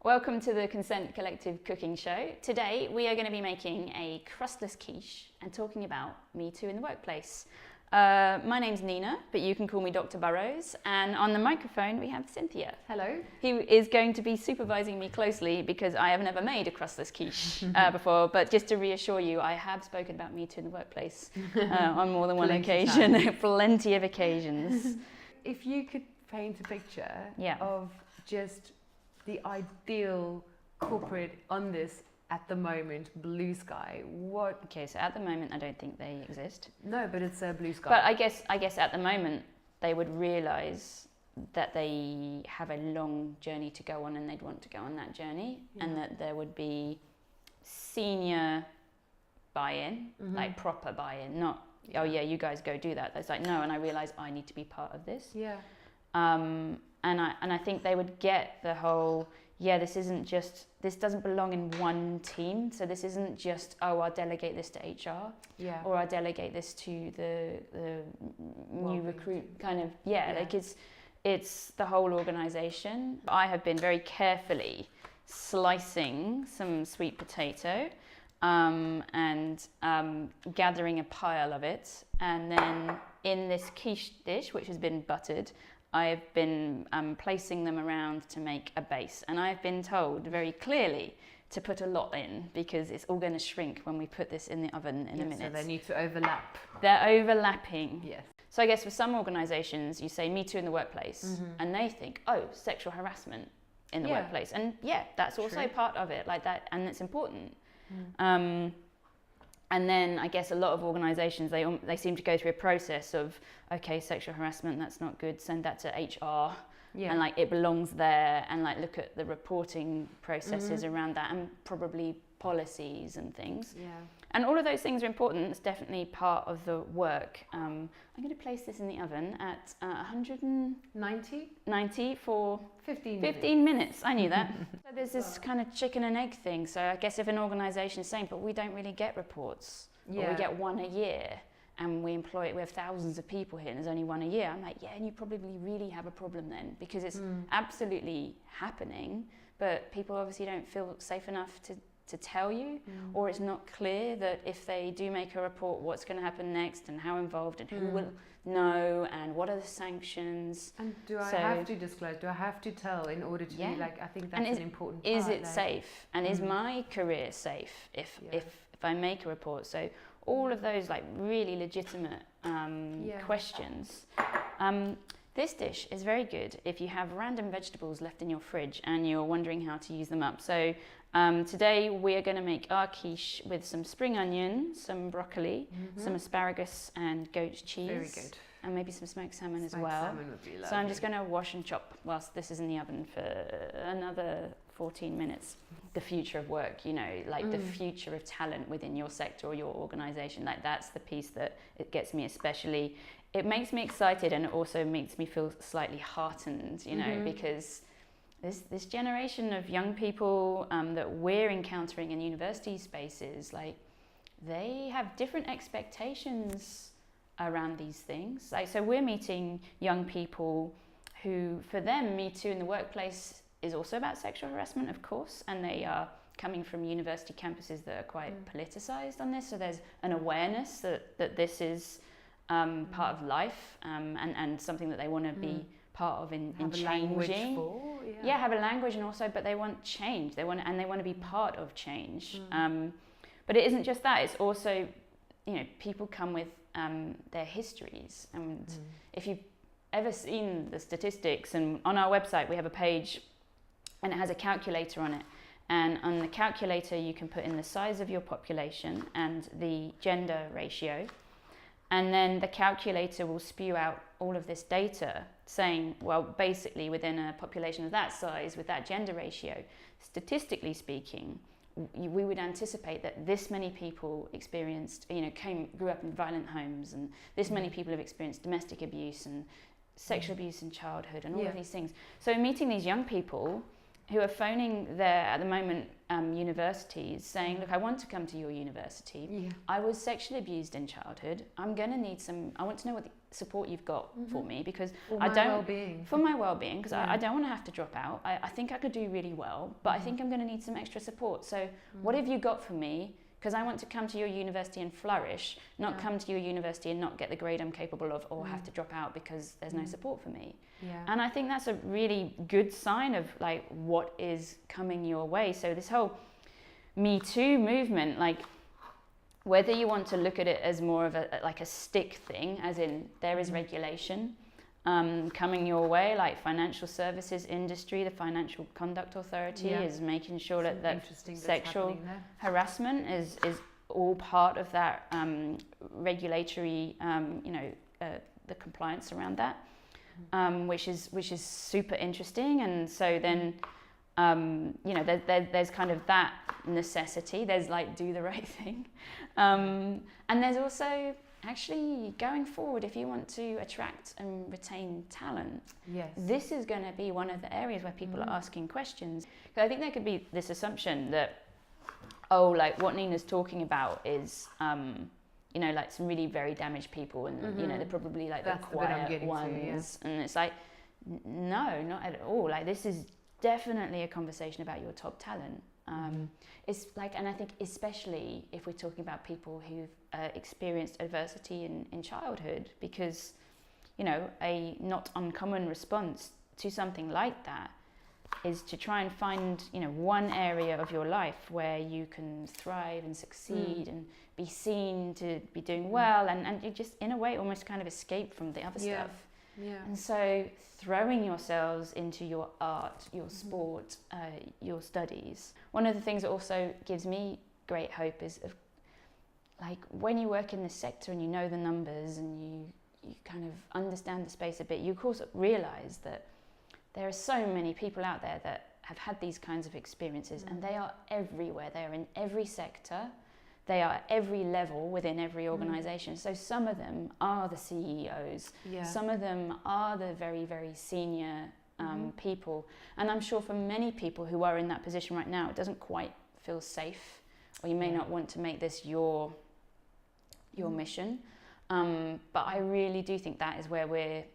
Welcome to the Consent Collective cooking show. Today we are going to be making a crustless quiche and talking about Me Too in the workplace. My name's Nina, but you can call me Dr. Burrows, and on the microphone we have Cynthia. Hello. Who is going to be supervising me closely because I have never made a crustless quiche before, but just to reassure you, I have spoken about Me Too in the workplace on more than one occasion, plenty of occasions. If you could paint a picture Yeah. of just the ideal corporate on this at the moment, blue sky, what? Okay, so at the moment I don't think they exist. No, but it's a blue sky. But I guess at the moment they would realise that they have a long journey to go on and they'd want to go on that journey, and that there would be senior buy-in, like proper buy-in, not, oh yeah, you guys go do that. It's like, no, and I realise I need to be part of this. Yeah. And I think they would get the whole, this doesn't belong in one team. So this isn't just, I'll delegate this to HR, or I'll delegate this to the new recruit kind of, like it's the whole organisation. I have been very carefully slicing some sweet potato and gathering a pile of it. And then in this quiche dish, which has been buttered, I've been placing them around to make a base, and I've been told very clearly to put a lot in because it's all going to shrink when we put this in the oven in a minute. So they need to overlap. They're overlapping. Yes. So I guess for some organisations, you say Me Too in the workplace, and they think, oh, sexual harassment in the workplace, and that's also part of it, like that, and it's important. And then I guess a lot of organisations, they seem to go through a process of, okay, sexual harassment, that's not good, send that to HR, and like it belongs there, and like look at the reporting processes around that, and probably policies and things. Yeah. And all of those things are important. It's definitely part of the work. I'm going to place this in the oven at 190 for 15 minutes. I knew that. So there's this kind of chicken and egg thing. So I guess if an organisation is saying, but we don't really get reports, or we get one a year, and we have thousands of people here, and there's only one a year. I'm like, and you probably really have a problem then, because it's absolutely happening, but people obviously don't feel safe enough to tell you, or it's not clear that if they do make a report, what's going to happen next, and how involved, and who will know, and what are the sanctions. And do I have to disclose? Do I have to tell in order to be like, I think that's an important part. Is it safe? And is my career safe if I make a report? So all of those like really legitimate questions. This dish is very good if you have random vegetables left in your fridge and you're wondering how to use them up. So today we are going to make our quiche with some spring onion, some broccoli, some asparagus and goat cheese. Very good. And maybe some smoked salmon as well. Salmon would be lovely. So I'm just going to wash and chop whilst this is in the oven for another 14 minutes. The future of work, like the future of talent within your sector or your organisation, like that's the piece that it gets me especially. It makes me excited, and it also makes me feel slightly heartened, because this generation of young people that we're encountering in university spaces, like they have different expectations around these things. Like, so we're meeting young people who, for them, Me Too in the workplace is also about sexual harassment, of course, and they are coming from university campuses that are quite politicised on this. So there's an awareness that this is part of life, and something that they want to be part of in changing. Have a language, and also, but they want change. They want to be part of change. But it isn't just that. It's also, people come with their histories, and if you've ever seen the statistics, and on our website we have a page, and it has a calculator on it. And on the calculator, you can put in the size of your population and the gender ratio. And then the calculator will spew out all of this data saying, well, basically within a population of that size, with that gender ratio, statistically speaking, we would anticipate that this many people experienced, grew up in violent homes, and this many people have experienced domestic abuse and sexual abuse in childhood and all of these things. So meeting these young people who are phoning at the moment, universities saying, look, I want to come to your university. Yeah. I was sexually abused in childhood. I'm going to need I want to know what the support you've got for me, because for my well-being, because I don't want to have to drop out. I think I could do really well, but I think I'm going to need some extra support. So what have you got for me? Because I want to come to your university and flourish, not come to your university and not get the grade I'm capable of, or have to drop out because there's no support for me. Yeah. And I think that's a really good sign of like what is coming your way. So this whole Me Too movement, like whether you want to look at it as more of a stick thing, as in there is regulation coming your way, like financial services industry, the Financial Conduct Authority is making sure that sexual harassment is all part of that regulatory, the compliance around that, which is super interesting. And so then, there's kind of that necessity. There's like do the right thing, and there's also actually going forward, if you want to attract and retain talent, this is going to be one of the areas where people are asking questions. Because I think there could be this assumption that, like what Nina's talking about is, like some really very damaged people, and they're probably like the quiet ones, and it's like, no, not at all. Like this is definitely a conversation about your top talent. It's like, and I think especially if we're talking about people who've experienced adversity in childhood, because, a not uncommon response to something like that is to try and find, one area of your life where you can thrive and succeed and be seen to be doing well, and you just, in a way, almost kind of escape from the other stuff. Yeah. And so throwing yourselves into your art, your sport, your studies. One of the things that also gives me great hope is like when you work in this sector and you know the numbers and you kind of understand the space a bit, you of course realise that there are so many people out there that have had these kinds of experiences, and they are everywhere. They are in every sector. They are at every level within every organisation. So some of them are the CEOs. Yeah. Some of them are the very, very senior people. And I'm sure for many people who are in that position right now, it doesn't quite feel safe, or you may not want to make this your mission. But I really do think that is where we're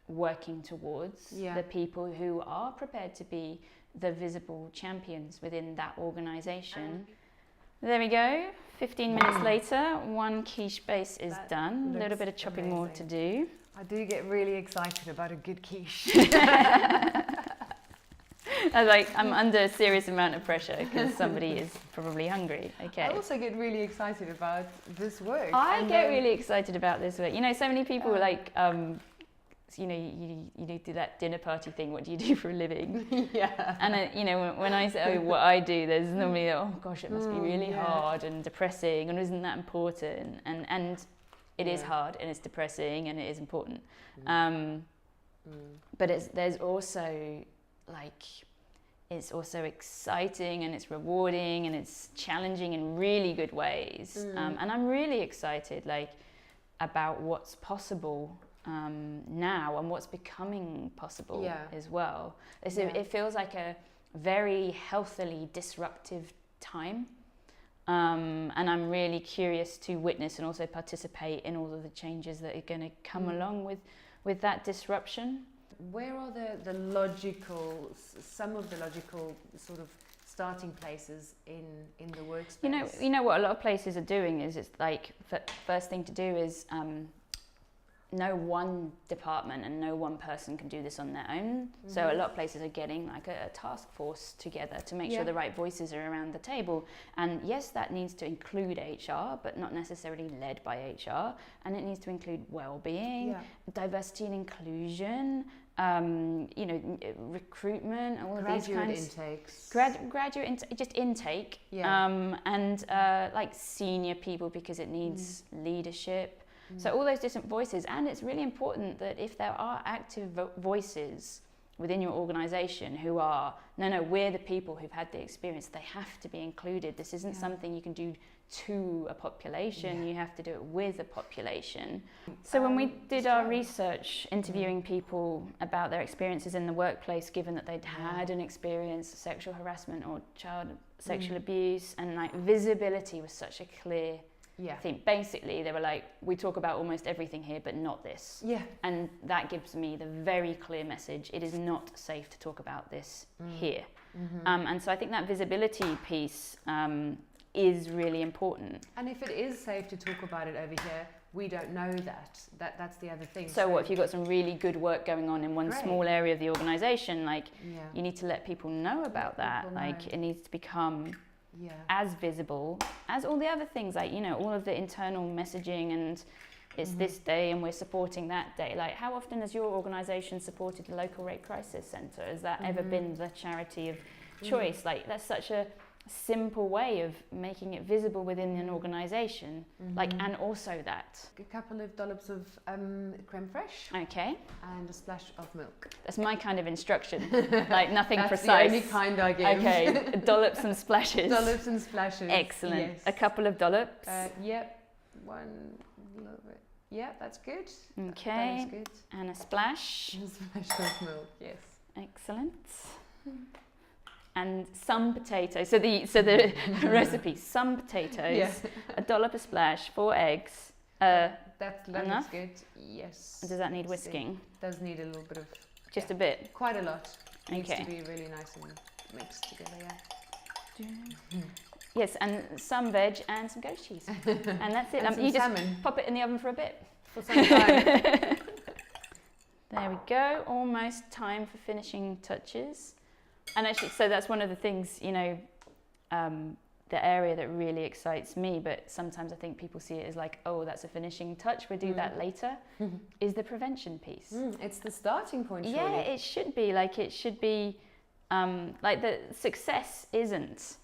working towards, the people who are prepared to be the visible champions within that organisation. There we go. 15 minutes later, one quiche base is done. A little bit of chopping more to do. I do get really excited about a good quiche. I'm under a serious amount of pressure because somebody is probably hungry. Okay. I also get really excited about this work. I get really excited about this work. So many people you do that dinner party thing. What do you do for a living? And when I say what I do, there's normally oh gosh, it must be really hard and depressing, and isn't that important? And it is hard, and it's depressing, and it is important. But there's also it's also exciting, and it's rewarding, and it's challenging in really good ways. And I'm really excited about what's possible now, and what's becoming possible as well. It feels like a very healthily disruptive time, and I'm really curious to witness and also participate in all of the changes that are going to come along with that disruption. Where are some of the logical sort of starting places in the workspace? You know what a lot of places are doing is it's like first thing to do is no one department and no one person can do this on their own. So a lot of places are getting like a task force together to make sure the right voices are around the table. And yes, that needs to include HR, but not necessarily led by HR. And it needs to include well-being, diversity and inclusion, recruitment, all of these kinds. Graduate intake, just intake, and senior people, because it needs leadership. So all those different voices, and it's really important that if there are active voices within your organization who are, no, we're the people who've had the experience. They have to be included. This isn't something you can do to a population, you have to do it with a population. So when we did our research interviewing people about their experiences in the workplace, given that they'd had an experience of sexual harassment or child sexual abuse, and like visibility was such a clear thing. Basically they were like, we talk about almost everything here but not this, and that gives me the very clear message: it is not safe to talk about this here. And so I think that visibility piece is really important. And if it is safe to talk about it over here, we don't know that. That's the other thing. So what if you've got some really good work going on in one small area of the organisation? Like, you need to let people know about that. Like, it needs to become as visible as all the other things, like, you know, all of the internal messaging, and it's this day and we're supporting that day. Like, how often has your organisation supported the local rape crisis centre? Has that ever been the charity of choice? Like, that's such a simple way of making it visible within an organisation. Like, and also that. A couple of dollops of creme fraiche. Okay. And a splash of milk. That's my kind of instruction. Like, nothing That's precise. That's the only kind I give. Okay. Dollops and splashes. Dollops and splashes. Excellent. Yes. A couple of dollops. Yep. One little bit. Yeah, that's good. Okay. That is good. And a splash. And a splash of milk. Yes. Excellent. And some potatoes. So the recipe: some potatoes, a dollop of splash, 4 eggs. That enough? good. Yes. Does that need whisking? Does need a little bit of. Just a bit. Quite a lot. Needs Okay. to be really nice and mixed together. Yeah. Yes, and some veg and some goat cheese, and that's it. And some you just salmon. pop it in the oven for a bit. For some time. There we go. Almost time for finishing touches. And actually, so that's one of the things, you know, the area that really excites me, but sometimes I think people see it as like, oh, that's a finishing touch, we'll do that later, is the prevention piece. It's the starting point, surely. Yeah, it should be. Like, it should be, like, the success isn't,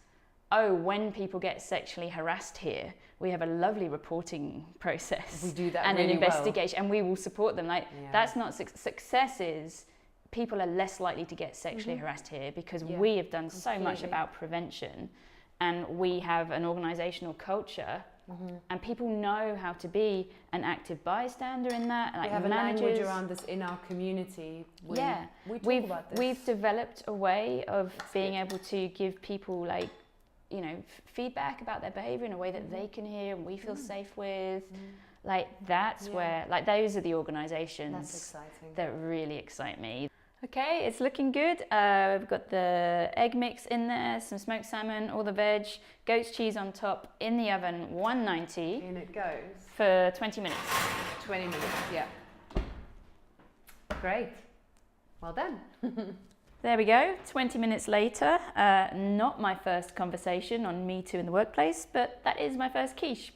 oh, when people get sexually harassed here, we have a lovely reporting process. We do that and really an investigation, and we will support them. Like, Yeah. that's not success. Is people are less likely to get sexually harassed here because we have done so much about prevention, and we have an organisational culture, and people know how to be an active bystander in that. Like, we have managers, a language around this in our community. We talk about this. We've developed a way of being able to give people, like, you know, feedback about their behaviour in a way that they can hear and we feel safe with. Like, that's where, like, those are the organisations that really excite me. Okay, it's looking good. We've got the egg mix in there, some smoked salmon, all the veg, goat's cheese on top, in the oven, 190. In it goes. For 20 minutes. 20 minutes, yeah. Great. Well done. There we go, 20 minutes later. Not my first conversation on Me Too in the workplace, but that is my first quiche.